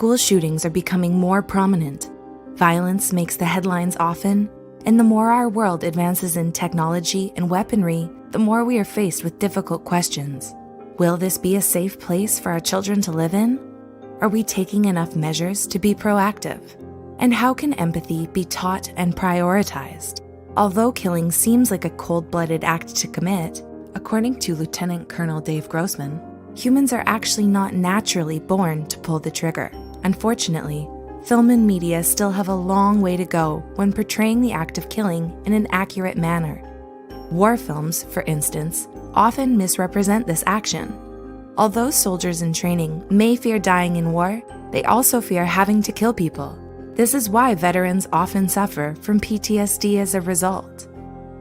school shootings are becoming more prominent. Violence makes the headlines often, and the more our world advances in technology and weaponry, the more we are faced with difficult questions. Will this be a safe place for our children to live in? Are we taking enough measures to be proactive? And how can empathy be taught and prioritized? Although killing seems like a cold-blooded act to commit, according to Lieutenant Colonel Dave Grossman, humans are actually not naturally born to pull the trigger. Unfortunately, film and media still have a long way to go when portraying the act of killing in an accurate manner. War films, for instance, often misrepresent this action. Although soldiers in training may fear dying in war, they also fear having to kill people. This is why veterans often suffer from PTSD as a result.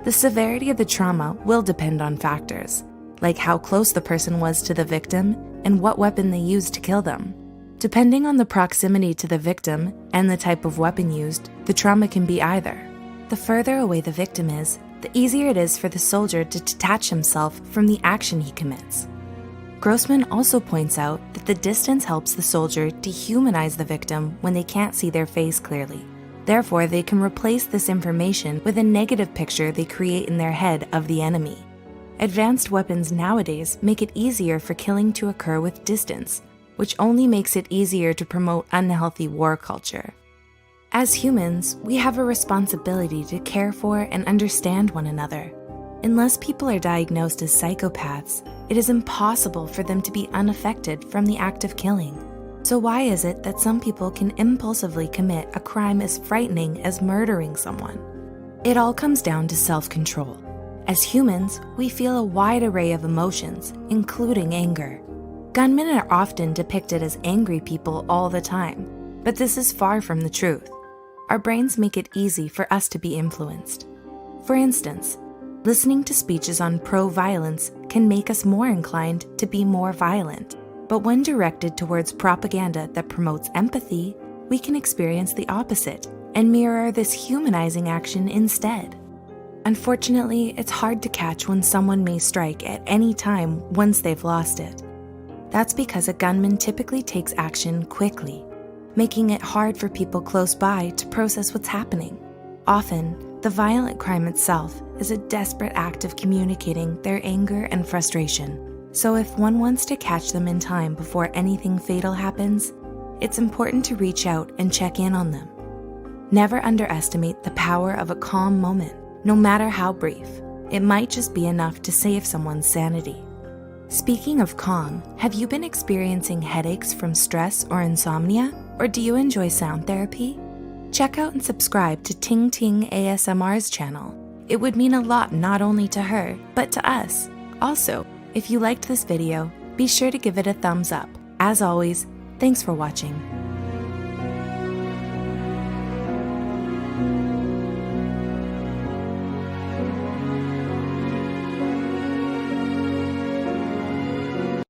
The severity of the trauma will depend on factors, like how close the person was to the victim and what weapon they used to kill them. Depending on the proximity to the victim and the type of weapon used, the trauma can be either. The further away the victim is, the easier it is for the soldier to detach himself from the action he commits. Grossman also points out that the distance helps the soldier dehumanize the victim when they can't see their face clearly. Therefore, they can replace this information with a negative picture they create in their head of the enemy. Advanced weapons nowadays make it easier for killing to occur with distance, which only makes it easier to promote unhealthy war culture. As humans, we have a responsibility to care for and understand one another. Unless people are diagnosed as psychopaths, it is impossible for them to be unaffected from the act of killing. So why is it that some people can impulsively commit a crime as frightening as murdering someone? It all comes down to self-control. As humans, we feel a wide array of emotions, including anger. Gunmen are often depicted as angry people all the time, but this is far from the truth. Our brains make it easy for us to be influenced. For instance, listening to speeches on pro-violence can make us more inclined to be more violent. But when directed towards propaganda that promotes empathy, we can experience the opposite and mirror this humanizing action instead. Unfortunately, it's hard to catch when someone may strike at any time once they've lost it. That's because a gunman typically takes action quickly, making it hard for people close by to process what's happening. Often, the violent crime itself is a desperate act of communicating their anger and frustration. So if one wants to catch them in time before anything fatal happens, it's important to reach out and check in on them. Never underestimate the power of a calm moment, no matter how brief. It might just be enough to save someone's sanity. Speaking of calm, have you been experiencing headaches from stress or insomnia? Or do you enjoy sound therapy? Check out and subscribe to Ting Ting ASMR's channel. It would mean a lot not only to her, but to us. Also, if you liked this video, be sure to give it a thumbs up. As always, thanks for watching.